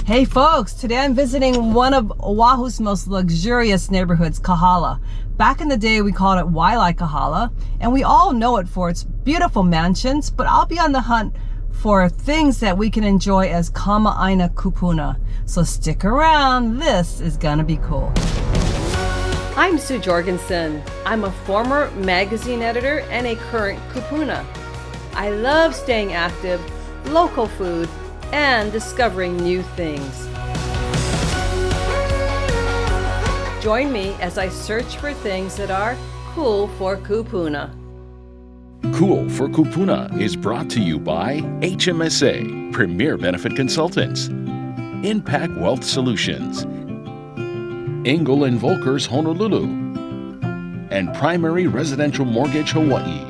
Hey folks, today I'm visiting one of Oahu's most luxurious neighborhoods, Kahala. Back in the day we called it Wailai Kahala, and we all know it for its beautiful mansions, but I'll be on the hunt for things that we can enjoy as Kama'aina Kūpuna. So stick around, this is gonna be cool. I'm Sue Jorgensen. I'm a former magazine editor and a current Kūpuna. I love staying active, local food, and discovering new things. Join me as I search for things that are cool for Kūpuna. Cool for Kūpuna is brought to you by HMSA, Premier Benefit Consultants, Impact Wealth Solutions, Engel & Volkers Honolulu, and Primary Residential Mortgage Hawaii.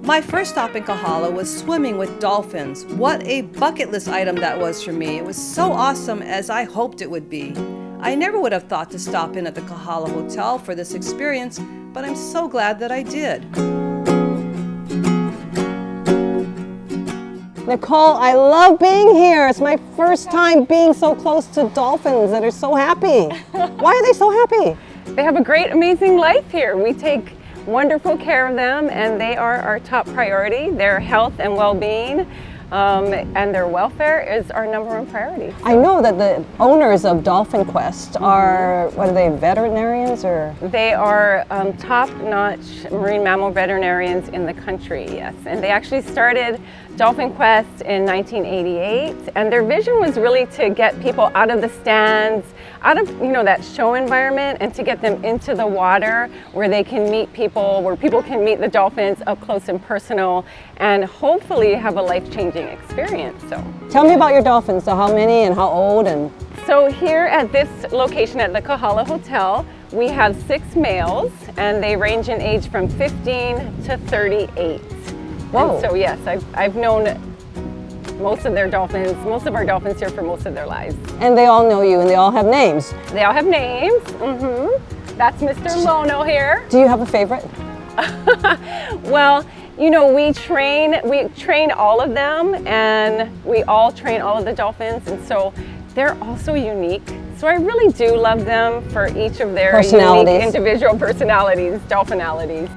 My first stop in Kahala was swimming with dolphins. What a bucket list item that was for me. It was so awesome as I hoped it would be. I never would have thought to stop in at the Kahala Hotel for this experience, but I'm so glad that I did. Nicole, I love being here. It's my first time being so close to dolphins that are so happy. Why are they so happy? They have a great, amazing life here. We take wonderful care of them, and they are our top priority. Their health and well-being and their welfare is our #1 priority. I know that the owners of Dolphin Quest are, what are they, veterinarians or? They are top-notch marine mammal veterinarians in the country, yes. And they actually started Dolphin Quest in 1988, and their vision was really to get people out of the stands, out of that show environment, and to get them into the water where they can meet people, where people can meet the dolphins up close and personal, and hopefully have a life-changing experience. So, tell me about your dolphins. So how many and how old? And so here at this location at the Kahala Hotel, we have 6 males, and they range in age from 15 to 38. Whoa. And so yes, I've known most of our dolphins here for most of their lives. And they all know you, and they all have names. They all have names. That's Mr. Lono here. Do you have a favorite? Well, we train all of them, and we all train all of the dolphins, and so they're also unique. So I really do love them for each of their unique individual personalities, dolphinalities.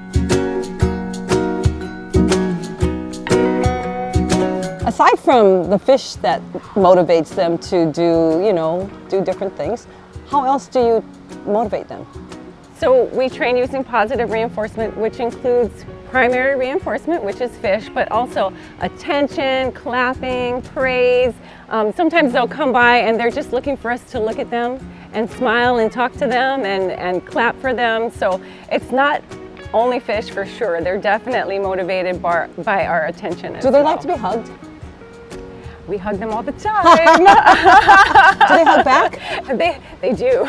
Aside from the fish that motivates them to do different things, how else do you motivate them? So we train using positive reinforcement, which includes primary reinforcement, which is fish, but also attention, clapping, praise. Sometimes they'll come by and they're just looking for us to look at them and smile and talk to them and clap for them. So it's not only fish for sure. They're definitely motivated by our attention as well. Do they like to be hugged? We hug them all the time. Do they hug back? They do.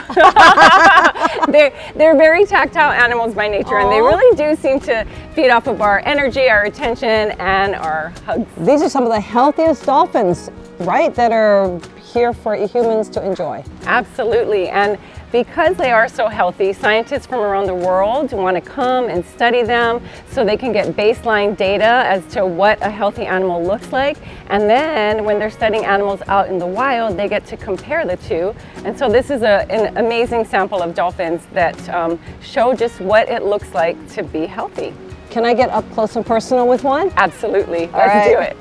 They're very tactile animals by nature. Aww. And they really do seem to feed off of our energy, our attention, and our hugs. These are some of the healthiest dolphins, right, that are here for humans to enjoy. Absolutely. And because they are so healthy, scientists from around the world want to come and study them so they can get baseline data as to what a healthy animal looks like. And then when they're studying animals out in the wild, they get to compare the two. And so this is an amazing sample of dolphins that show just what it looks like to be healthy. Can I get up close and personal with one? Absolutely. Let's do it.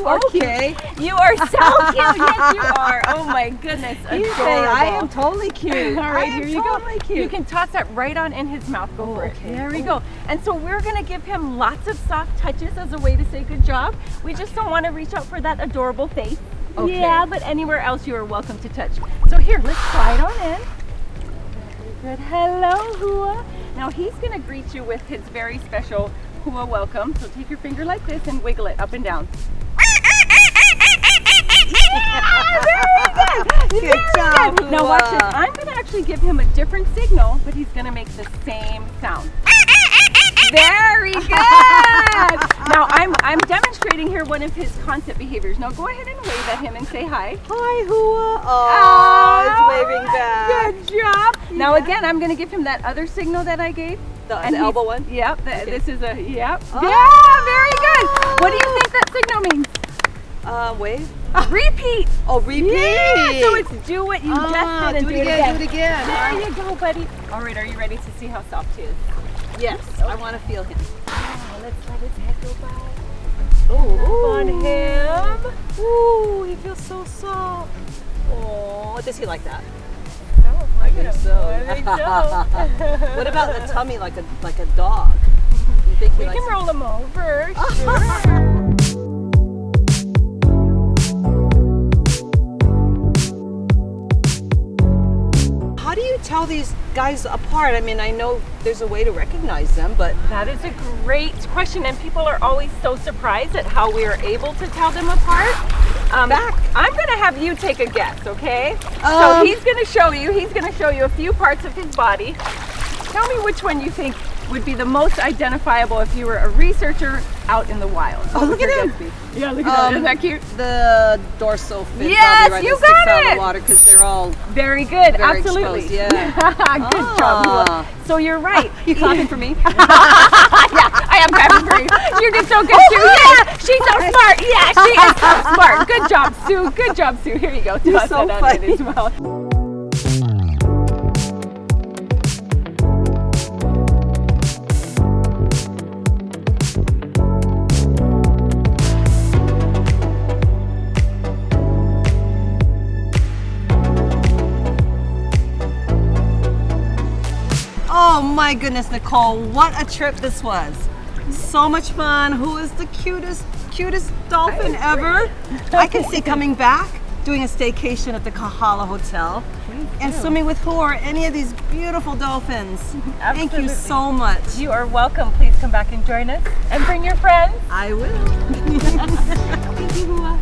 Okay. You are so cute. Yes, you are. Oh my goodness. I am totally cute. All right, here you go. Cute. You can toss that right on in his mouth. Go for it. There we go. And so we're going to give him lots of soft touches as a way to say good job. We just don't want to reach out for that adorable face. Okay. Yeah, but anywhere else you are welcome to touch. So here, let's slide on in. Very good. Hello, Hua. Now he's going to greet you with his very special Hua welcome. So take your finger like this and wiggle it up and down. Yeah, very good. Good job, Good. Now watch this. Hua. I'm going to actually give him a different signal, but he's going to make the same sound. Very good. Now I'm demonstrating here one of his concept behaviors. Now go ahead and wave at him and say hi. Hi, Hua. Oh, it's waving back. Good job. Now again, I'm going to give him that other signal that I gave. The And elbow he's- one? Yep. This is a, yep. Oh. Yeah, very good. What do you think that signal means? Wave. Repeat. Oh, repeat. Yeah, so it's do what you just did and do it again. Do it again. There you go, buddy. All right, are you ready to see how soft he is? Yes, I want to feel him. Oh, let's let his head go by. Oh, On him. Ooh, he feels so soft. Oh, does he like that? Oh, I think so. I think so. What about the tummy, like a dog? You think he We likes can roll him over. Sure. How do you tell these guys apart? I mean, I know there's a way to recognize them, but That is a great question, and people are always so surprised at how we are able to tell them apart. Back. I'm going to have you take a guess, okay? So he's going to show you. He's going to show you a few parts of his body. Tell me which one you think would be the most identifiable if you were a researcher out in the wild. Oh, look at him. Yeah, look at that. Isn't that cute? the dorsal fin. Yes, probably, right, you that sticks got out of it. the water because they're all. Very good. Very Absolutely. exposed, yeah. Good job. Hua. So you're right. You clapping for me? Yeah, I am clapping for you. You did so good, Sue. Yeah, she's so smart. Yeah, she is so smart. Good job, Sue. Good job, Sue. Here you go. You're Toss so that out in funny. his mouth. Oh my goodness, Nicole, what a trip this was. So much fun. Who is the cutest dolphin ever? I can see coming back, doing a staycation at the Kahala Hotel, and swimming with who or any of these beautiful dolphins. Thank you Absolutely. so much. You are welcome. Please come back and join us and bring your friends. I will. Thank you, Hua.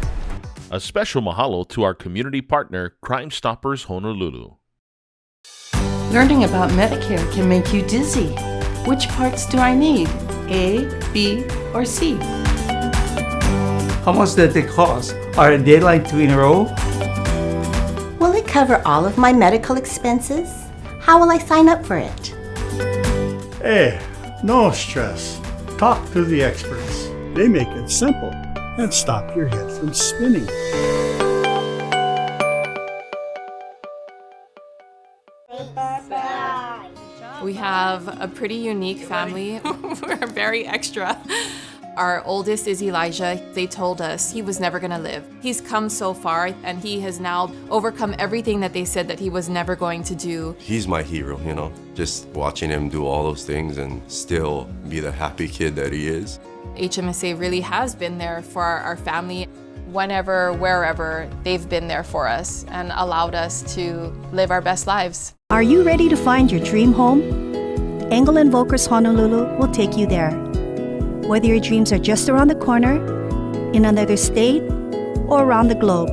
A special mahalo to our community partner, Crime Stoppers Honolulu. Learning about Medicare can make you dizzy. Which parts do I need? A, B, or C? How much does it cost? Are they like to enroll? Will it cover all of my medical expenses? How will I sign up for it? Hey, no stress. Talk to the experts. They make it simple and stop your head from spinning. We have a pretty unique family. We're very extra. Our oldest is Elijah. They told us he was never gonna live. He's come so far and he has now overcome everything that they said that he was never going to do. He's my hero, you know, just watching him do all those things and still be the happy kid that he is. HMSA really has been there for our family. Whenever, wherever, they've been there for us and allowed us to live our best lives. Are you ready to find your dream home? Engel Invokers Honolulu will take you there. Whether your dreams are just around the corner, in another state, or around the globe,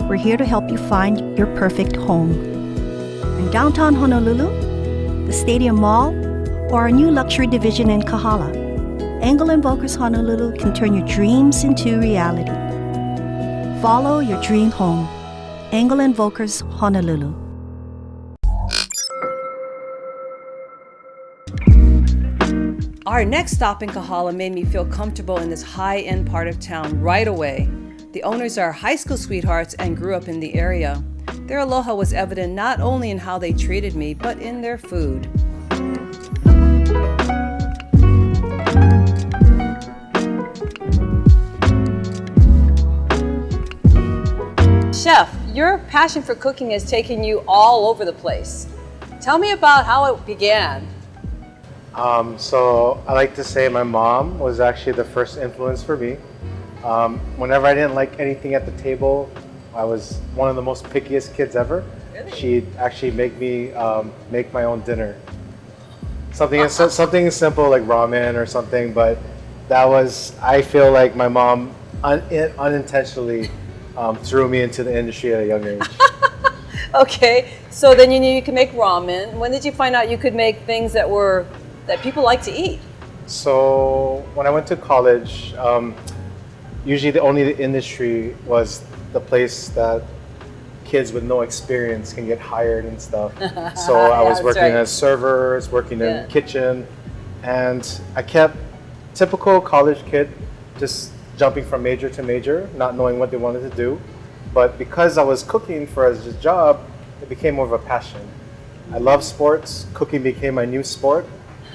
we're here to help you find your perfect home. In downtown Honolulu, the Stadium Mall, or our new luxury division in Kahala, Engel Invokers Honolulu can turn your dreams into reality. Follow your dream home. Engel Invokers Honolulu. Our next stop in Kahala made me feel comfortable in this high-end part of town right away. The owners are high school sweethearts and grew up in the area. Their aloha was evident not only in how they treated me, but in their food. Chef, your passion for cooking has taken you all over the place. Tell me about how it began. So I like to say my mom was actually the first influence for me. Whenever I didn't like anything at the table, I was one of the most pickiest kids ever. Really? She'd actually make me make my own dinner. Something simple like ramen or something, but that was, I feel like my mom unintentionally threw me into the industry at a young age. Okay, so then you knew you could make ramen. When did you find out you could make things that people like to eat? So when I went to college, usually the industry was the place that kids with no experience can get hired and stuff. So I was working as servers, working in the kitchen, and I kept typical college kid, just jumping from major to major, not knowing what they wanted to do. But because I was cooking for as a job, it became more of a passion. I love sports. Cooking became my new sport.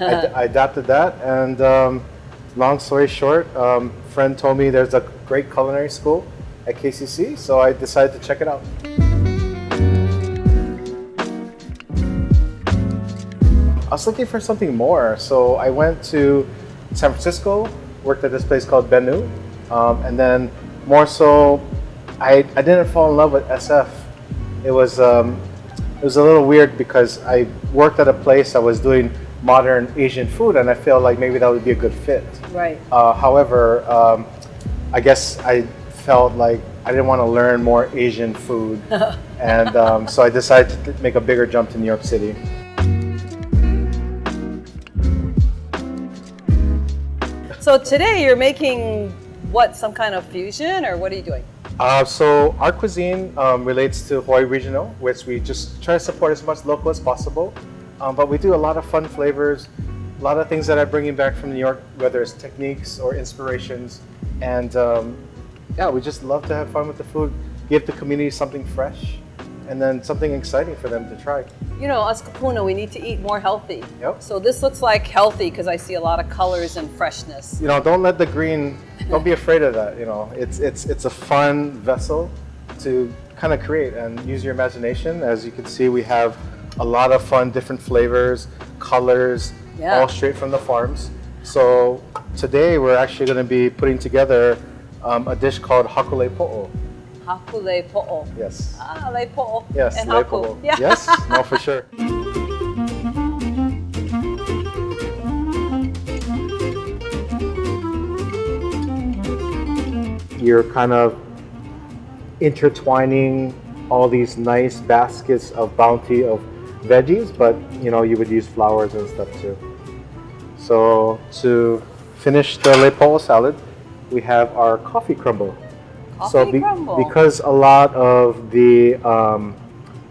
I adapted that, and long story short, friend told me there's a great culinary school at KCC, so I decided to check it out. I was looking for something more, so I went to San Francisco, worked at this place called Benu, and then more so, I didn't fall in love with SF. It was a little weird because I worked at a place that was doing modern Asian food, and I felt like maybe that would be a good fit. Right. However, I guess I felt like I didn't want to learn more Asian food, and so I decided to make a bigger jump to New York City. So today you're making what, some kind of fusion, or what are you doing? So our cuisine relates to Hawaii Regional, which we just try to support as much local as possible. But we do a lot of fun flavors, a lot of things that I'm bringing back from New York, whether it's techniques or inspirations. And yeah, we just love to have fun with the food, give the community something fresh, and then something exciting for them to try. You know, us Kūpuna, we need to eat more healthy. Yep. So this looks like healthy because I see a lot of colors and freshness. You know, don't let the green, don't be afraid of that. You know, it's a fun vessel to kind of create and use your imagination. As you can see, we have a lot of fun, different flavors, colors, all straight from the farms. So today we're actually going to be putting together a dish called hakule po'o. Hakule po'o. Yes. Ah, le po'o. Yes, and le haku. po'o. Yeah. Yes, no, for sure. You're kind of intertwining all these nice baskets of bounty of veggies, but you know, you would use flowers and stuff too. So to finish the le po'o salad, we have our coffee crumble. Because a lot of the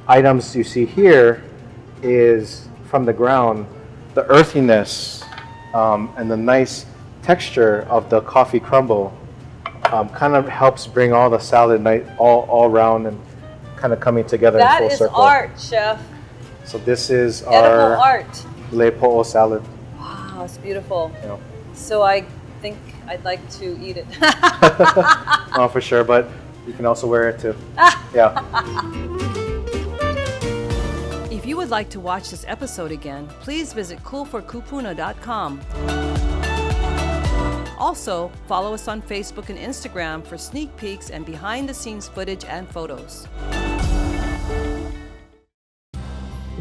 items you see here is from the ground, the earthiness and the nice texture of the coffee crumble kind of helps bring all the salad all around and kind of coming together in full circle. That is art, chef. So this is Edible our art. le po'o salad. Wow, it's beautiful. You know. So I think I'd like to eat it. Oh, for sure, but you can also wear it too. Yeah. If you would like to watch this episode again, please visit coolforkūpuna.com. Also, follow us on Facebook and Instagram for sneak peeks and behind-the-scenes footage and photos.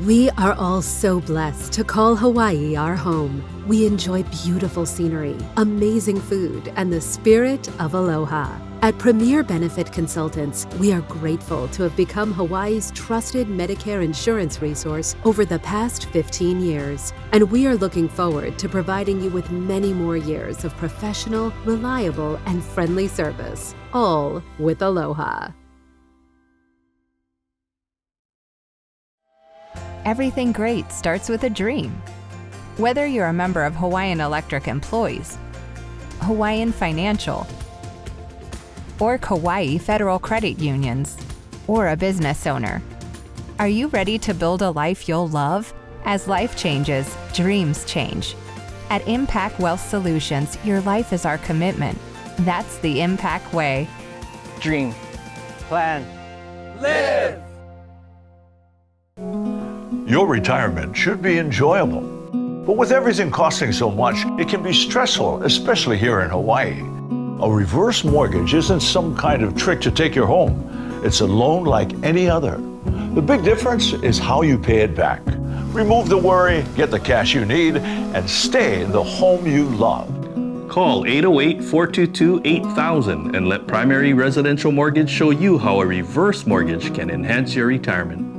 We are all so blessed to call Hawaii our home. We enjoy beautiful scenery, amazing food, and the spirit of aloha. At Premier Benefit Consultants, we are grateful to have become Hawaii's trusted Medicare insurance resource over the past 15 years. And we are looking forward to providing you with many more years of professional, reliable, and friendly service, all with aloha. Everything great starts with a dream. Whether you're a member of Hawaiian Electric Employees, Hawaiian Financial, or Kauai Federal Credit Unions, or a business owner, are you ready to build a life you'll love? As life changes, dreams change. At Impact Wealth Solutions, your life is our commitment. That's the Impact way. Dream. Plan. Live! Your retirement should be enjoyable. But with everything costing so much, it can be stressful, especially here in Hawaii. A reverse mortgage isn't some kind of trick to take your home. It's a loan like any other. The big difference is how you pay it back. Remove the worry, get the cash you need, and stay in the home you love. Call 808-422-8000 and let Primary Residential Mortgage show you how a reverse mortgage can enhance your retirement.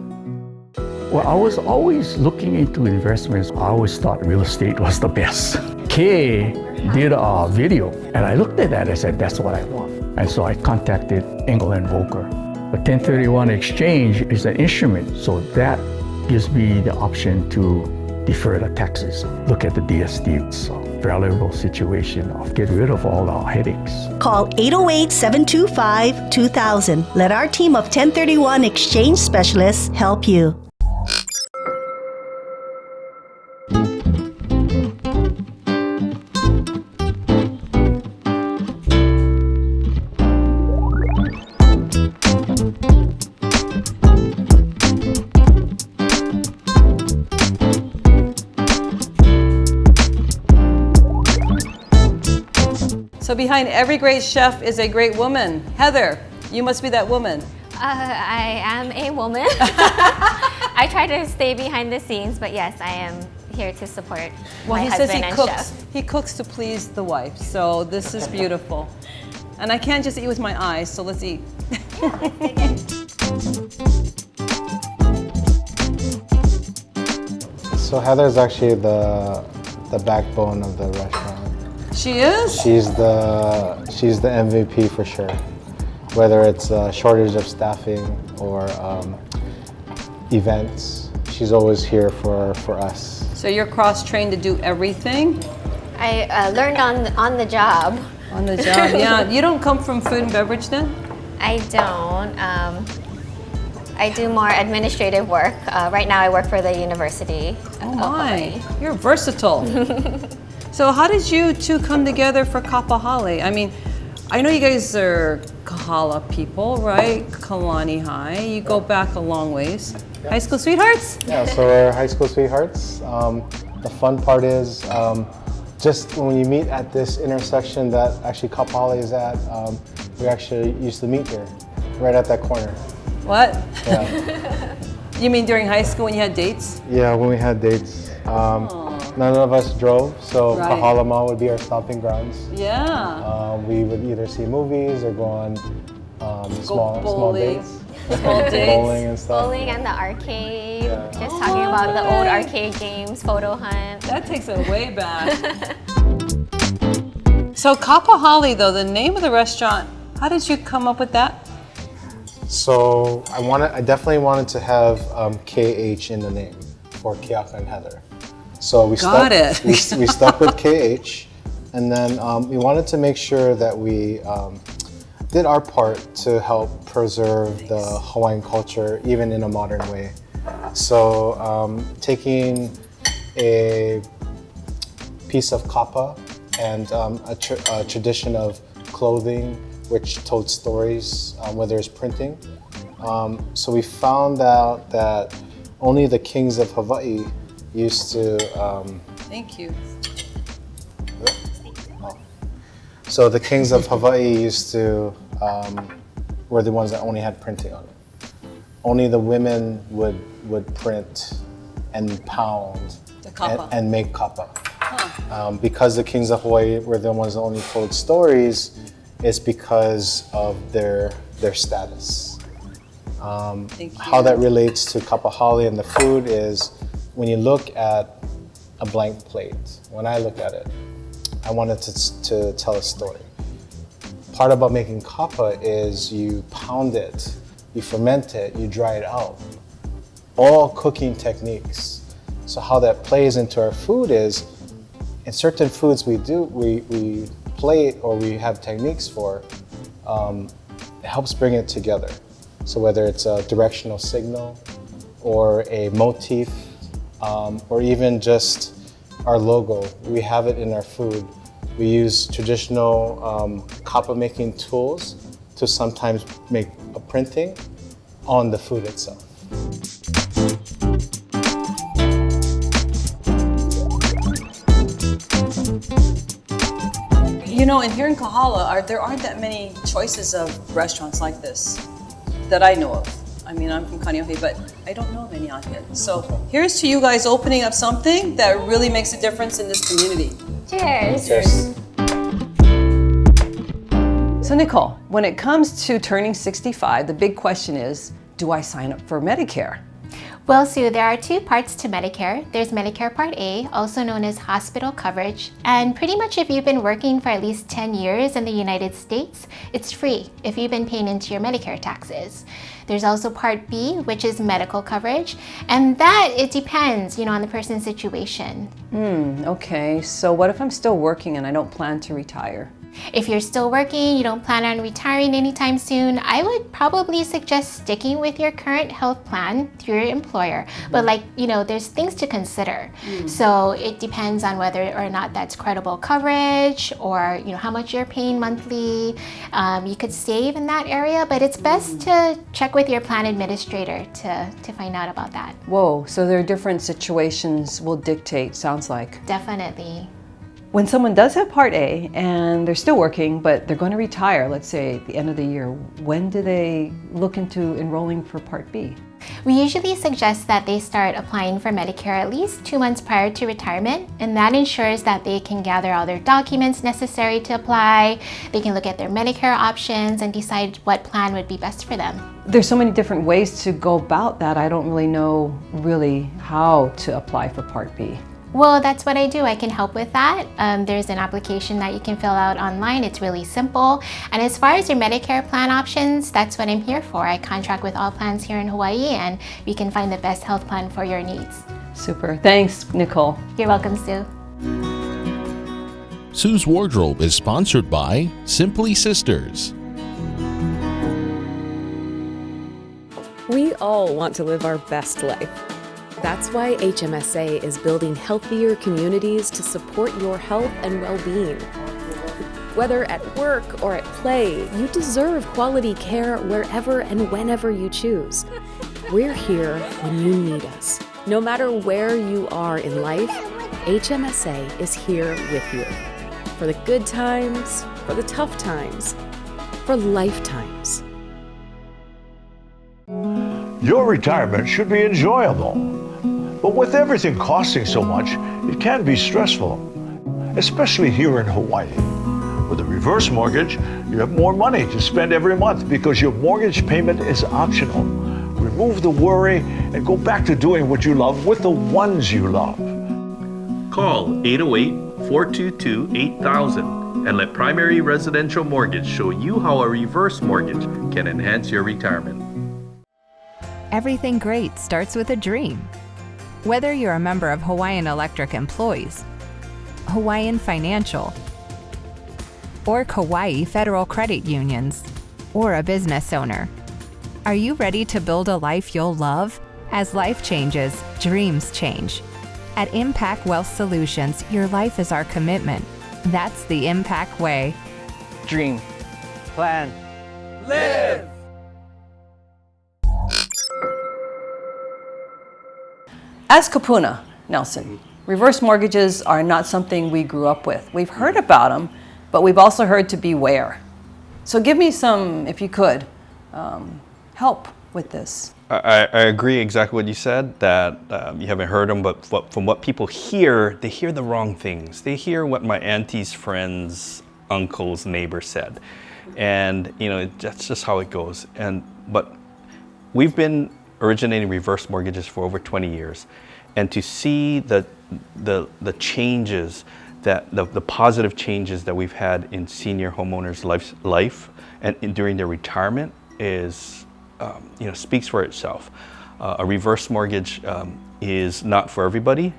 Well, I was always looking into investments. I always thought real estate was the best. Kay did a video, and I looked at that and I said, that's what I want. And so I contacted Engel & Volker. The 1031 exchange is an instrument, so that gives me the option to defer the taxes, look at the DST. So valuable situation of get rid of all the headaches. Call 808-725-2000. Let our team of 1031 exchange specialists help you. So behind every great chef is a great woman. Heather, you must be that woman. I am a woman. I try to stay behind the scenes, but yes, I am here to support my husband and chef. He cooks to please the wife, so this is beautiful. And I can't just eat with my eyes, so let's eat. So Heather's actually the backbone of the restaurant. She is? She's the MVP for sure. Whether it's a shortage of staffing or events, she's always here for us. So you're cross-trained to do everything? I learned on the job. On the job, yeah. You don't come from food and beverage then? I don't. I do more administrative work. Right now I work for the University. Oh my, you're versatile. So how did you two come together for Kahala? I mean, I know you guys are Kahala people, right? Kalani High. You go back a long ways. Yeah. High school sweethearts? Yeah, so we're high school sweethearts. The fun part is just when you meet at this intersection that actually Kahala is at, we actually used to meet here, right at that corner. What? Yeah. You mean during high school when you had dates? Yeah, when we had dates. None of us drove, so right. Kahala Mall would be our stomping grounds. Yeah. We would either see movies or go on small dates. Small dates. Bowling and stuff. Bowling and the arcade. Yeah. Just talking about the old arcade games, photo hunt. That takes it way back. So Kahala, though, the name of the restaurant, how did you come up with that? So I definitely wanted to have KH in the name for Kiaka and Heather. So we stuck with KH, and then we wanted to make sure that we did our part to help preserve the Hawaiian culture even in a modern way. So taking a piece of kapa and a tradition of clothing which told stories, whether it's printing. So we found out that only the kings of Hawaii used to... Thank you. So the kings of Hawaii used to, were the ones that only had printing on it. Only the women would print and pound and make kapa. Huh. Because the kings of Hawaii were the ones that only told stories, it's because of their status. How that relates to kapahali and the food is when you look at a blank plate, when I look at it, I wanted to tell a story. Part about making kapa is you pound it, you ferment it, you dry it out. All cooking techniques. So how that plays into our food is, in certain foods we plate or we have techniques for, it helps bring it together. So whether it's a directional signal or a motif, or even just our logo, we have it in our food. We use traditional kapa making tools to sometimes make a printing on the food itself. You know, and here in Kahala, there aren't that many choices of restaurants like this that I know of. I mean, I'm from Kaneohe, but I don't know of any out here. So here's to you guys opening up something that really makes a difference in this community. Cheers. Cheers. So Nicole, when it comes to turning 65, the big question is, do I sign up for Medicare? Well, Sue, there are two parts to Medicare. There's Medicare Part A, also known as hospital coverage. And pretty much if you've been working for at least 10 years in the United States, it's free if you've been paying into your Medicare taxes. There's also Part B, which is medical coverage. And that, it depends, on the person's situation. Okay. So what if I'm still working and I don't plan to retire? If you're still working, you don't plan on retiring anytime soon, I would probably suggest sticking with your current health plan through your employer. But there's things to consider. So it depends on whether or not that's credible coverage or, how much you're paying monthly. You could save in that area, but it's best to check with your plan administrator to find out about that. Whoa, so there are different situations will dictate, sounds like. Definitely. When someone does have Part A and they're still working, but they're going to retire, let's say at the end of the year, when do they look into enrolling for Part B? We usually suggest that they start applying for Medicare at least 2 months prior to retirement, and that ensures that they can gather all their documents necessary to apply. They can look at their Medicare options and decide what plan would be best for them. There's so many different ways to go about that. I don't really know how to apply for Part B. Well, that's what I do. I can help with that. There's an application that you can fill out online. It's really simple. And as far as your Medicare plan options, that's what I'm here for. I contract with all plans here in Hawaii, and we can find the best health plan for your needs. Super. Thanks, Nicole. You're welcome, Sue. Sue's Wardrobe is sponsored by Simply Sisters. We all want to live our best life. That's why HMSA is building healthier communities to support your health and well-being. Whether at work or at play, you deserve quality care wherever and whenever you choose. We're here when you need us. No matter where you are in life, HMSA is here with you. For the good times, for the tough times, for lifetimes. Your retirement should be enjoyable. But with everything costing so much, it can be stressful, especially here in Hawaii. With a reverse mortgage, you have more money to spend every month because your mortgage payment is optional. Remove the worry and go back to doing what you love with the ones you love. Call 808-422-8000 and let Primary Residential Mortgage show you how a reverse mortgage can enhance your retirement. Everything great starts with a dream. Whether you're a member of Hawaiian Electric employees, Hawaiian Financial, or Kauai Federal Credit Unions, or a business owner, are you ready to build a life you'll love? As life changes, dreams change. At Impact Wealth Solutions, your life is our commitment. That's the Impact way. Dream. Plan. Live! As Kūpuna, Nelson, reverse mortgages are not something we grew up with. We've heard about them, but we've also heard to beware. So give me some, if you could, help with this. I agree exactly what you said, that you haven't heard them, but from what people hear, they hear the wrong things. They hear what my auntie's friends, uncles, neighbors said. And that's just how it goes. But we've been originating reverse mortgages for over 20 years. And to see the changes, the positive changes that we've had in senior homeowners' life and during their retirement is, speaks for itself. A reverse mortgage is not for everybody,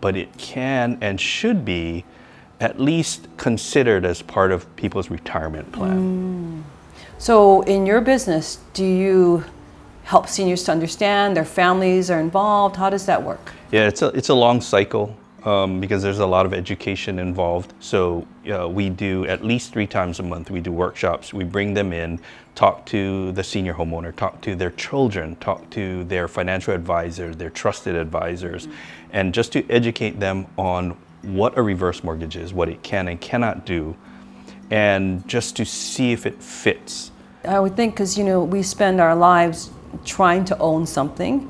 but it can and should be at least considered as part of people's retirement plan. So in your business, do you help seniors to understand, their families are involved? How does that work? Yeah, it's a long cycle because there's a lot of education involved. So we do at least 3 times a month, we do workshops. We bring them in, talk to the senior homeowner, talk to their children, talk to their financial advisors, their trusted advisors, and just to educate them on what a reverse mortgage is, what it can and cannot do, and just to see if it fits. I would think because, we spend our lives trying to own something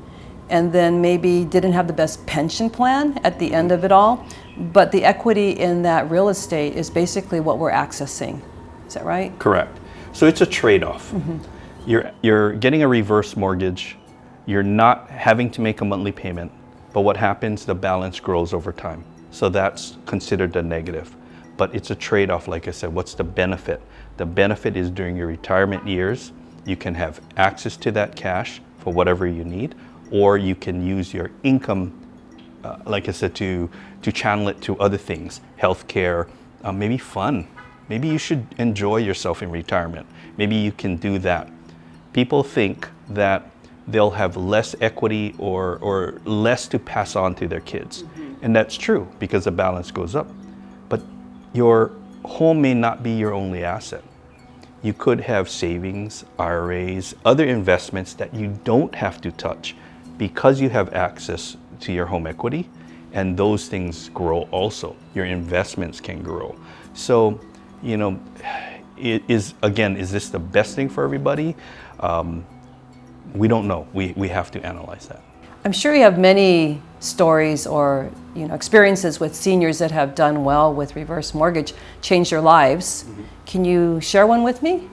and then maybe didn't have the best pension plan at the end of it all, but the equity in that real estate is basically what we're accessing Is that right? Correct. So it's a trade-off. You're getting a reverse mortgage. You're not having to make a monthly payment, but what happens, the balance grows over time. So that's considered a negative. But it's a trade-off, like I said. What's the benefit? The benefit is during your retirement years, you can have access to that cash for whatever you need, or you can use your income, like I said, to channel it to other things, healthcare, maybe fun. Maybe you should enjoy yourself in retirement. Maybe you can do that. People think that they'll have less equity or less to pass on to their kids. And that's true because the balance goes up. But your home may not be your only asset. You could have savings, IRAs, other investments that you don't have to touch because you have access to your home equity, and those things grow also. Your investments can grow. So, you know, is this the best thing for everybody? We don't know. We have to analyze that. I'm sure you have many stories or experiences with seniors that have done well with reverse mortgage, changed their lives. Can you share one with me?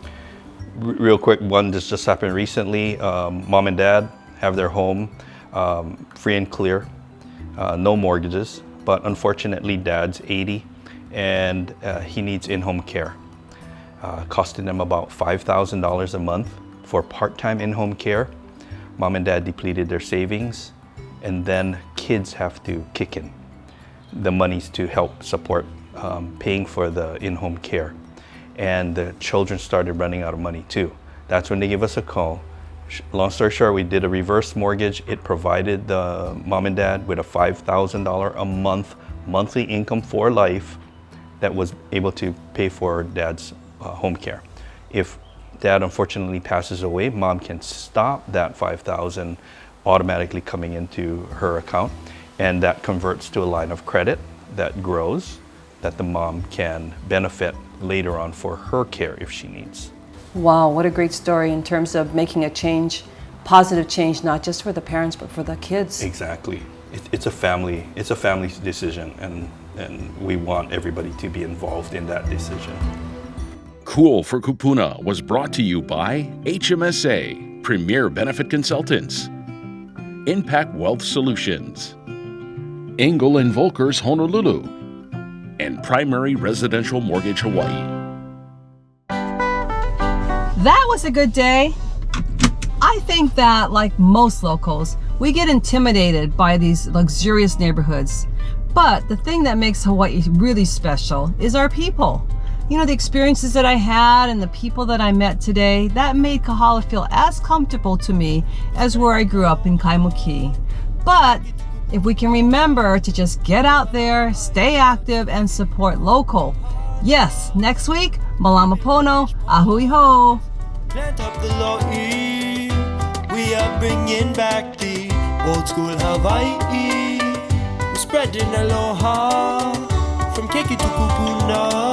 Real quick, one that just happened recently. Mom and dad have their home free and clear, no mortgages, but unfortunately dad's 80 and he needs in-home care. Costing them about $5,000 a month for part-time in-home care. Mom and dad depleted their savings, and then kids have to kick in the monies to help support paying for the in-home care. And the children started running out of money too. That's when they gave us a call. Long story short, we did a reverse mortgage. It provided the mom and dad with a $5,000 a month monthly income for life that was able to pay for dad's home care. If dad unfortunately passes away, mom can stop that $5,000 automatically coming into her account, and that converts to a line of credit that grows, that the mom can benefit later on for her care if she needs. Wow, what a great story in terms of making a change, positive change, not just for the parents, but for the kids. Exactly. It's a family decision, and we want everybody to be involved in that decision. Cool for Kūpuna was brought to you by HMSA, Premier Benefit Consultants, Impact Wealth Solutions, Engel & Volkers Honolulu, and Primary Residential Mortgage Hawaii. That was a good day. I think that, like most locals, we get intimidated by these luxurious neighborhoods. But the thing that makes Hawaii really special is our people. You know, the experiences that I had and the people that I met today, that made Kahala feel as comfortable to me as where I grew up in Kaimuki. But if we can remember to just get out there, stay active, and support local. Yes, next week, Malama Pono, ahui ho. Plant up the lo'i. We are bringing back the old school Hawaii. We're spreading aloha from Keiki to Kūpuna.